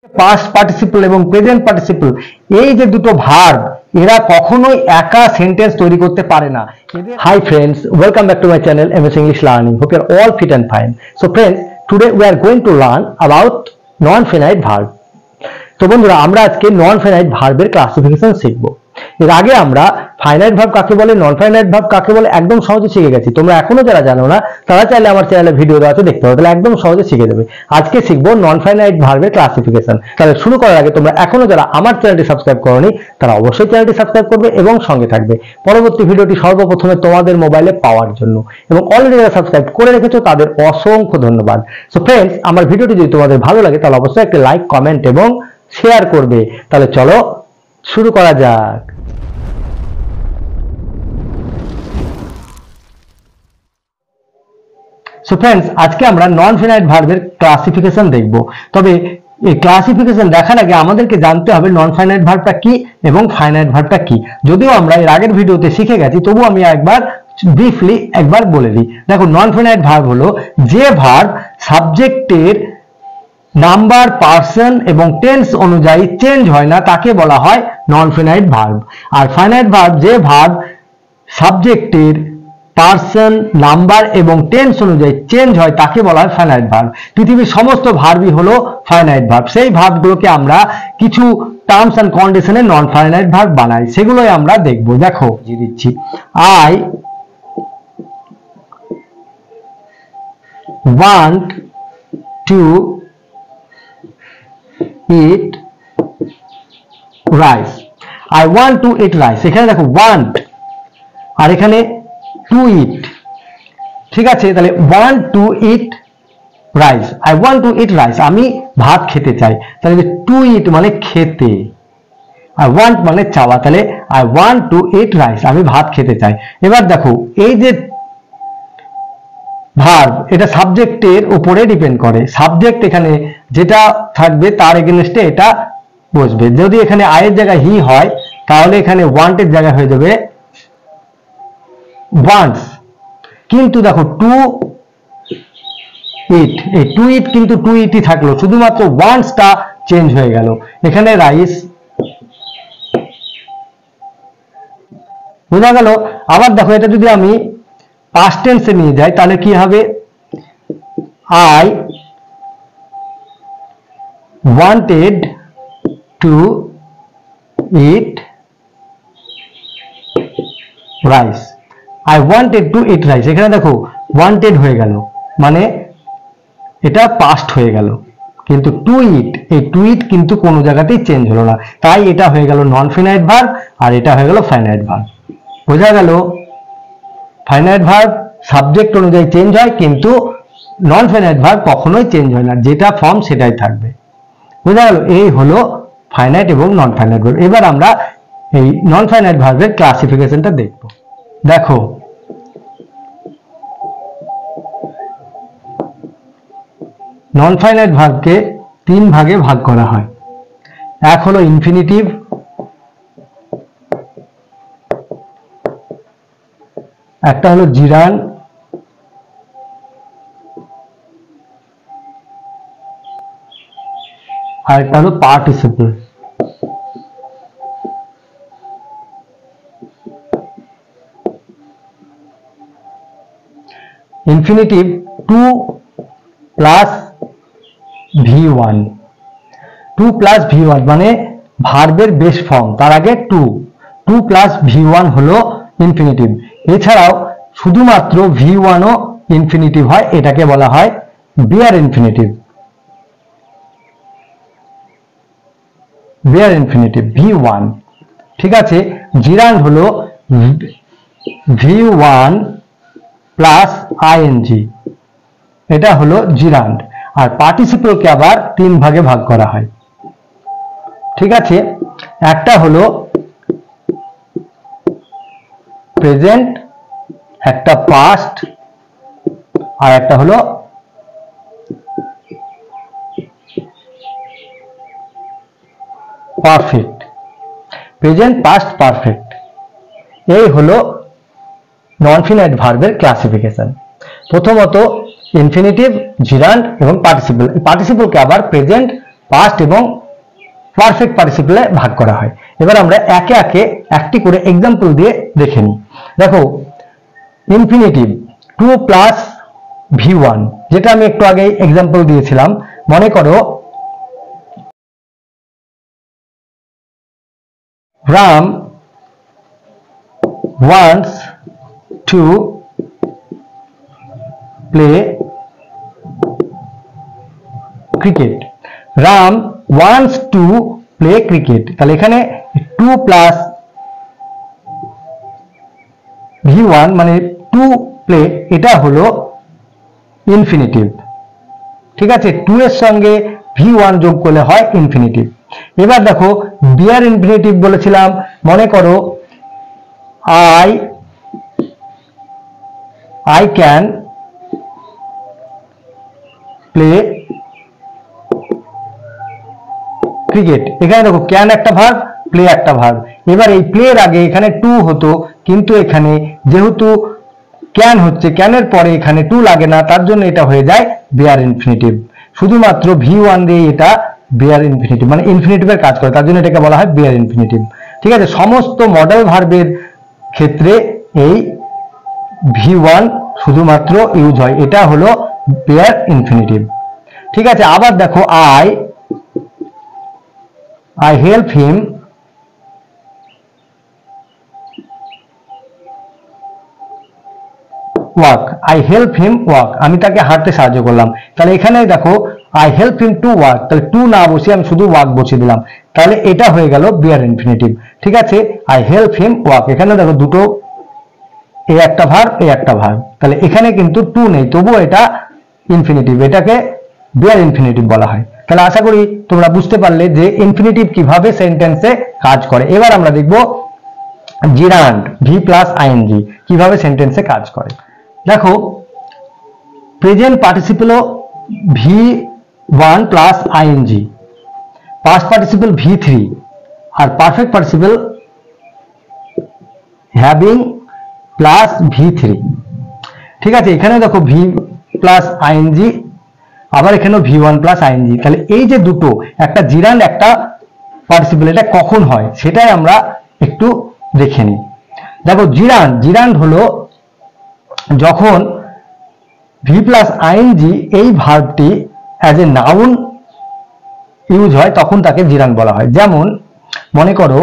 Past participle এবং present participle এই যে দুটো ভার্ব এরা কখনোই একা সেন্টেন্স তৈরি করতে পারে না। Hi friends, welcome back to my channel MS English learning. Hope you are all fit and fine. So friends, today we are going to learn about non finite verb. তো বন্ধুরা, আমরা আজকে নন ফাইনাইট ভার্বের classification শিখব। এর আগে আমরা finite verb কাকে বলে, নন ফাইনাইট ভার্ব কাকে বলে একদম সহজে শিখে গেছি। তোমরা এখনো যারা জানো না তারা চাইলে আমার চ্যানেলে ভিডিও দেওয়া আছে, দেখতে হবে, তাহলে একদম সহজে শিখে যাবে। আজকে শিখবো নন ফাইনাইট ভার্বের ক্লাসিফিকেশন। তাহলে শুরু করার আগে তোমরা এখনো যারা আমার চ্যানেলটি সাবস্ক্রাইব করোনি তারা অবশ্যই চ্যানেলটি সাবস্ক্রাইব করবে এবং সঙ্গে থাকবে পরবর্তী ভিডিওটি সর্বপ্রথমে তোমাদের মোবাইলে পাওয়ার জন্য। এবং অলরেডি যারা সাবস্ক্রাইব করে রেখেছো তাদের অসংখ্য ধন্যবাদ। সো ফ্রেন্ডস, আমার ভিডিওটি যদি তোমাদের ভালো লাগে তাহলে অবশ্যই একটা লাইক, কমেন্ট এবং শেয়ার করবে। তাহলে চলো শুরু করা যাক। সো ফ্রেন্ডস, আজকে আমরা নন ফিনাইট ভার্বের ক্লাসিফিকেশন দেখব। তবে এই ক্লাসিফিকেশন দেখার আগে আমাদেরকে জানতে হবে নন ফাইনাইট ভার্বটা কি এবং ফাইনাইট ভার্বটা কি। যদিও আমরা এর আগের ভিডিওতে শিখে গেছি, তবু আমি একবার ব্রিফলি একবার বলে দিই। দেখো, নন ফাইনাইট ভার্ব হলো যে ভার্ব সাবজেক্টের নাম্বার, পার্সন এবং টেন্স অনুযায়ী চেঞ্জ হয় না তাকে বলা হয় নন ফিনাইট ভার্ব। আর ফাইনাইট ভার্ব যে ভার্ব সাবজেক্টের পার্সন, নাম্বার এবং টেন্স অনুযায়ী চেঞ্জ হয় তাকে বলা হয় ফাইনাইট ভার্ব। পৃথিবীর সমস্ত ভার্বই হলো ফাইনাইট ভার্ব। সেই ভার্বগুলোকে আমরা কিছু টার্মস এন্ড কন্ডিশনে নন ফাইনাইট ভার্ব বানাই, সেগুলোই আমরা দেখব। দেখো, দিচ্ছি, I want to eat rice. I want to eat rice. এখানে দেখো want আর এখানে to eat, ঠিক আছে? তাহলে want to eat rice, I want to eat rice, আমি ভাত খেতে চাই। তাহলে to eat মানে খেতে, I want মানে চাওয়া, তাহলে I want to eat rice, আমি ভাত খেতে চাই। এবার দেখো, এই যে ভার্ব এটা সাবজেক্টের উপরে ডিপেন্ড করে। সাবজেক্ট এখানে যেটা থাকবে তার এগেইনস্টে এটা বসবে। যদি এখানে আই এর জায়গায় হি হয় তাহলে এখানে ওয়ান্ট এর জায়গায় হয়ে যাবে ওয়ান্টস। কিন্তু দেখো, টু ইট, এই টু ইট কিন্তু টু ইটই থাকলো, শুধুমাত্র ওয়ান্টসটা চেঞ্জ হয়ে গেল। এখানে রাইস, বোঝা গেল? আবার দেখো, এটা যদি আমি পাস্ট টেন্সে নিয়ে যাই তাহলে কি হবে? I wanted to eat rice, I wanted to eat rice. এখানে দেখো ওয়ান্টেড হয়ে গেল, মানে এটা পাস্ট হয়ে গেল, কিন্তু টু ইট, এই টু ইট কিন্তু কোনো জায়গাতেই চেঞ্জ হলো না, তাই এটা হয়ে গেল নন ফিনাইট ভার্ব আর এটা হয়ে গেল ফাইনাইট ভার্ব। বোঝা গেল? ফাইনাইট ভার্ব সাবজেক্ট অনুযায়ী চেঞ্জ হয়, কিন্তু নন ফাইনাইট ভার্ব কখনোই চেঞ্জ হয় না, যেটা ফর্ম সেটাই থাকবে। বোঝা গেল? এই হলো ফাইনাইট এবং নন ফাইনাইট ভার্ব। এবার আমরা এই নন ফাইনাইট ভার্বের ক্লাসিফিকেশনটা দেখব। দেখো, নন ফাইনাইট ভার্বকে তিন ভাগে ভাগ করা হয়। এক হলো ইনফিনিটিভ, একটা হলো জিরান, আর একটা হলো participle. Infinitive to plus V1, to plus V1 মানে ভার্বের বেস ফর্ম, তার আগে টু প্লাস V1 হলো ইনফিনিটিভ। এছাড়াও শুধুমাত্র V1 ও ইনফিনিটিভ হয়, এটাকে বলা হয় bare infinitive. Bare infinitive V1, ঠিক আছে? জিরান্ড হলো V1 প্লাস ING, এটা হলো জিরান্ড। আর পার্টিসিপলকে আবার তিন ভাগে ভাগ করা হয়, ঠিক আছে? একটা হলো প্রেজেন্ট, একটা পাস্ট, আর একটা হলো পারফেক্ট। প্রেজেন্ট, পাস্ট, পারফেক্ট, এই হলো নন ফিনাইট ভার্বের ক্লাসিফিকেশন। প্রথমত ইনফিনিটিভ, জিরান্ড এবং পার্টিসিপল। পার্টিসিপলকে আবার প্রেজেন্ট, পাস্ট এবং পারফেক্ট পার্টিসিপলে ভাগ করা হয়। এবার আমরা একে একে একটি করে এক্সাম্পল দিয়ে দেখে নিই। দেখো, ইনফিনিটিভ 2 প্লাস v1, যেটা আমি একটু আগে এক্সাম্পল দিয়েছিলাম। মনে করো Ram wants to play cricket. Ram wants to play cricket. তাহলে এখানে 2 প্লাস v1 মানে টু প্লে, এটা হলো ইনফিনিটিভ। ঠিক আছে, 2 এর সঙ্গে v1 যোগ করলে হয় ইনফিনিটিভ। এবার দেখো বিয়ার ইনফিনিটিভ বলেছিলাম, মনে করো I can play ক্রিকেট। এখানে দেখো ক্যান একটা ভার্ব, প্লে একটা ভার্ব। এবার এই প্লে এর আগে এখানে টু হতো, কিন্তু এখানে যেহেতু ক্যান হচ্ছে, ক্যানের পরে এখানে টু লাগে না, তার জন্য এটা হয়ে যায় বিয়ার ইনফিনিটিভ। শুধুমাত্র v1 দিয়ে এটা বিয়ার ইনফিনিটিভ মানে ইনফিনিটিভের কাজ করে, তার জন্য এটাকে বলা হয় বিয়ার ইনফিনিটিভ। ঠিক আছে, সমস্ত মডেল ভার্বের ক্ষেত্রে এই v1 শুধুমাত্র ইউজ হয়, এটা হলো বিয়ার ইনফিনিটিভ। ঠিক আছে, আবার দেখো I help him walk. I help him walk, আমি তাকে হাঁটতে সাহায্য করলাম। তাহলে এখানে দেখো I help him to walk, তাহলে টু না বসিয়ে আমি শুধু walk বসিয়ে দিলাম, তাহলে এটা হয়ে গেল বিয়ার ইনফিনিটিভ। ঠিক আছে, I help him walk, এখানে দেখো দুটো, এ একটা ভার্ব, এ একটা ভার্ব, তাহলে এখানে কিন্তু টু নেই, তবুও এটা ইনফিনিটিভ, এটাকে বিয়ার ইনফিনিটিভ বলা হয়। তাহলে আশা করি তোমরা বুঝতে পারলে যে ইনফিনিটিভ কিভাবে সেন্টেন্সে কাজ করে। এবার আমরা দেখব জিরান্ড ভি প্লাস আইএনজি কিভাবে সেন্টেন্সে কাজ করে। দেখো, প্রেজেন্ট পার্টিসিপেলও v1 plus ING, past participle v3 আর perfect participle having plus v3। ঠিক আছে, এখানে দেখো v প্লাস আইএনজি, আবার এখানেও v1 প্লাস আইএনজি। তাহলে এই যে দুটো, একটা জিরান্ড একটা পার্টিসিপল, এটা কখন হয় সেটাই আমরা একটু দেখে নিই। দেখো, জিরান্ড হলো যখন v প্লাস আইএনজি এই ভার্বটি অ্যাজ এ নাউন ইউজ হয়, তখন তাকে জিরান্ড বলা হয়। যেমন মনে করো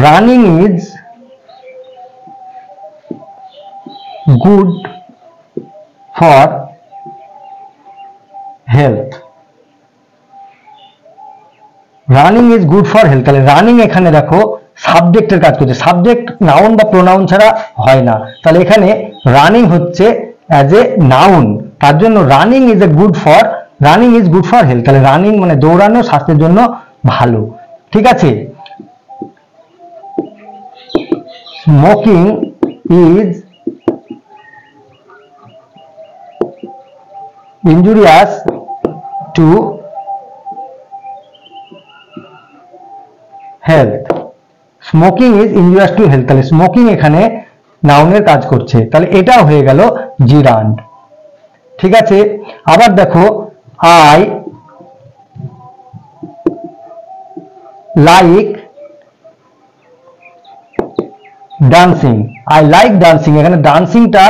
running is good for health. Running is good for health, তাহলে রানিং এখানে দেখো সাবজেক্টের কাজ করছে, সাবজেক্ট নাউন বা প্রোনাউন ছাড়া হয় না, তাহলে এখানে রানিং হচ্ছে অ্যাজ এ নাউন, তার জন্য running is good for health. তাহলে রানিং মানে দৌড়ানো স্বাস্থ্যের জন্য ভালো। ঠিক আছে, smoking is injurious to health. Smoking is injurious to health, তাহলে স্মোকিং এখানে নাউনের কাজ করছে, তাহলে এটা হয়ে গেল জিরান্ড। ঠিক আছে, আবার দেখো আই লাইক ডান্সিং, এখানে ডান্সিংটা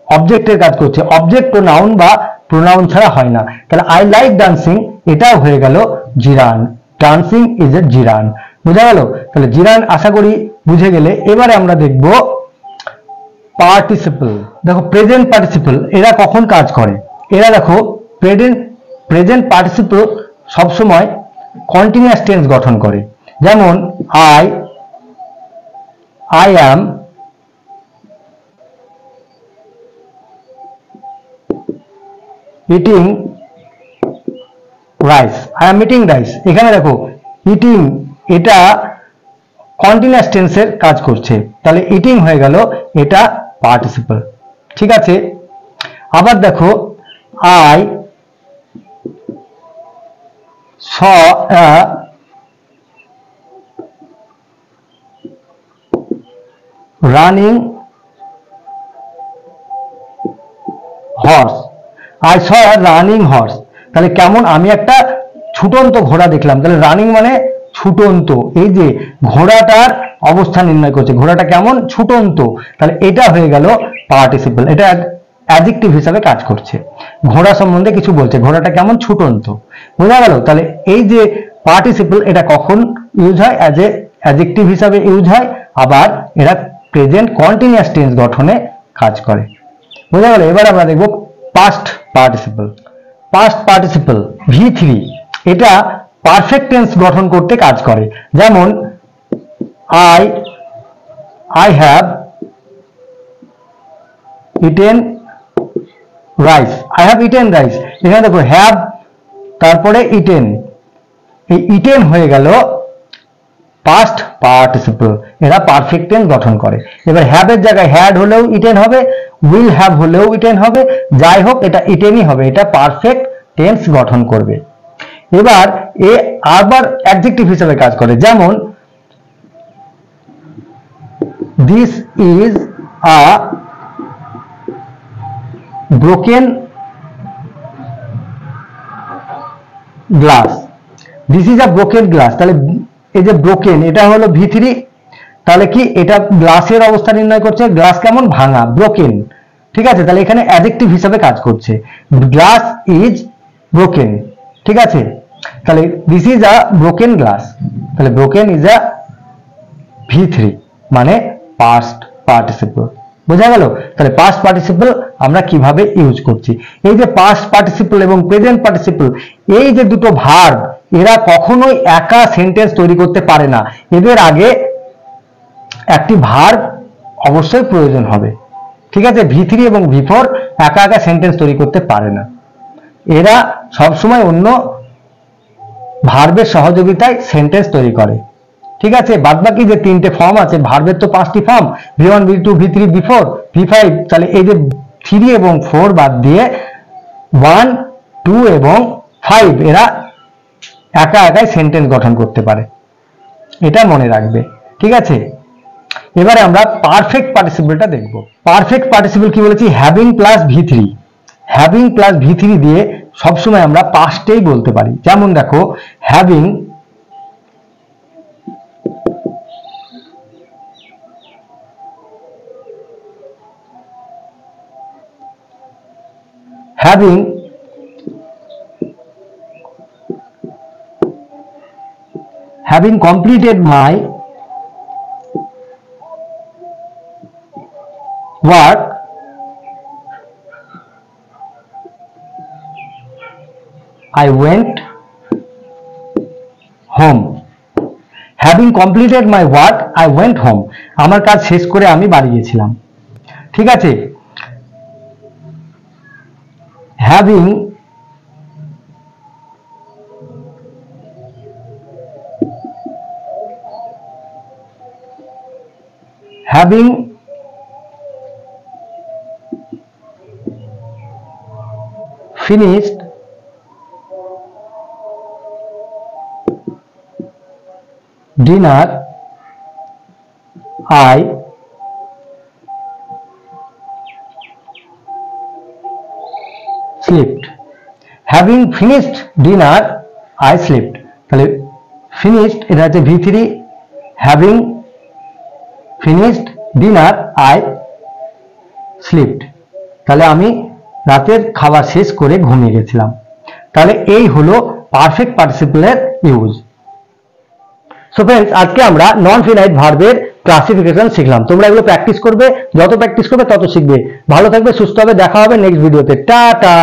অবজেক্টের কাজ করছে, অবজেক্ট ও নাউন বা প্রোনাউন ছাড়া হয় না, তাহলে আই লাইক ডান্সিং এটাও হয়ে গেল জিরান্ড। Dancing is a জিরান্ড। বুঝা গেল? তাহলে জিরান্ড আশা করি বুঝে গেলে। এবারে আমরা দেখব পার্টিসিপল। দেখো, প্রেজেন্ট পার্টিসিপল এরা কখন কাজ করে? এরা দেখো প্রেজেন্ট পার্টিসিপল সবসময় কন্টিনিউয়াস টেন্স গঠন করে। যেমন I am eating rice, এখানে দেখো ইটিং এটা কন্টিনিউয়াস টেন্সের কাজ করছে, তাহলে ইটিং হয়ে গেল, এটা পার্টিসিপল। ঠিক আছে, আবার দেখো I saw a running horse, I saw running horse, তাহলে কেমন আমি একটা ছুটন্ত ঘোড়া দেখলাম। তাহলে রানিং মানে ছুটন্ত, এই যে ঘোড়াটার অবস্থান নির্ণয় করছে, ঘোড়াটা কেমন ছুটন্ত, তাহলে এটা হয়ে গেল পার্টিসিপল, এটা অ্যাডজেক্টিভ হিসাবে কাজ করছে, ঘোড়া সম্বন্ধে কিছু বলছে, ঘোড়াটা কেমন ছুটন্ত, বোঝা গেল। তাহলে এই যে পার্টিসিপল এটা কখন ইউজ হয়, অ্যাজ এ অ্যাডজেক্টিভ হিসাবে ইউজ হয়, আবার এরা প্রেজেন্ট কন্টিনিউয়াস টেন্স গঠনে কাজ করে, বোঝা গেল। এবার আমরা দেখব past participle. Past participle V3 এটা পারফেক্ট টেন্স গঠন করতে কাজ করে, যেমন I have eaten rice, I have eaten rice, এখানে দেখো have তারপরে eaten, এই eaten হয়ে গেল পাস্ট পার্টিসিপল, এরা পারফেক্ট টেন্স গঠন করে। এবার হ্যাভ এর জায়গায় হ্যাড হলেও ইটেন হবে, উইল হ্যাভ হলেও ইটেন হবে, যাই হোক এটা ইটেনই হবে, এটা পারফেক্ট টেন্স গঠন করবে। এবার এ আবার অ্যাডজেক্টিভ হিসেবে কাজ করে, যেমন this is a broken glass, this is a broken glass, তাহলে এই যে ব্রোকেন এটা হলো V3, তাহলে কি এটা গ্লাসের অবস্থা নির্ণয় করছে, গ্লাস কেমন ভাঙা, ব্রোকেন, ঠিক আছে। তাহলে এখানে অ্যাডজেক্টিভ হিসেবে কাজ করছে, গ্লাস ইজ ব্রোকেন, ঠিক আছে। তাহলে this is a broken glass, তাহলে ব্রোকেন ইজ আ V3 মানে পাস্ট পার্টিসিপল, বোঝা গেল। তাহলে পাস্ট পার্টিসিপল আমরা কিভাবে ইউজ করছি, এই যে পাস্ট পার্টিসিপল এবং প্রেজেন্ট পার্টিসিপল, এই যে দুটো ভার্ব এরা কখনোই একা সেন্টেন্স তৈরি করতে পারে না, এদের আগে একটি ভার্ব অবশ্যই প্রয়োজন হবে, ঠিক আছে। V3 এবং V4 একা একা সেন্টেন্স তৈরি করতে পারে না, এরা সবসময় অন্য ভার্বের সহযোগিতায় সেন্টেন্স তৈরি করে, ঠিক আছে। বাদবাকি যে তিনটে ফর্ম আছে ভার্বের, তো 5টি form V1 V2 V3 V4 V5, তাহলে এই যে 3 এবং 4 বাদ দিয়ে 1 2 এবং 5 এরা একা একাই সেন্টেন্স গঠন করতে পারে, এটা মনে রাখবে, ঠিক আছে। এবারে আমরা পারফেক্ট পার্টিসিপলটা দেখব। পারফেক্ট পার্টিসিপল কি বলেছি, having plus V3, having plus V3 দিয়ে সবসময় আমরা পাস্টেই বলতে পারি, যেমন দেখো having having completed my work I went home, having completed my work I went home, আমার কাজ শেষ করে আমি বাড়ি গেছিলাম, ঠিক আছে। having finished dinner I slept, having finished dinner I slept, তাহলে finished এটা হচ্ছে V3, having finished dinner I slept, তাহলে আমি রাতের খাবার শেষ করে ঘুমিয়ে গেছিলাম। তাহলে এই হলো পারফেক্ট পার্টিসিপলের ইউজ। সো ফ্রেন্ডস, আজকে আমরা নন ফিনাইট ভার্বের ক্লাসিফিকেশন শিখলাম। তোমরা এগুলো প্র্যাকটিস করবে, যত প্র্যাকটিস করবে তত শিখবে। ভালো থাকবে, সুস্থ হবে, দেখা হবে নেক্সট ভিডিওতে, টাটা।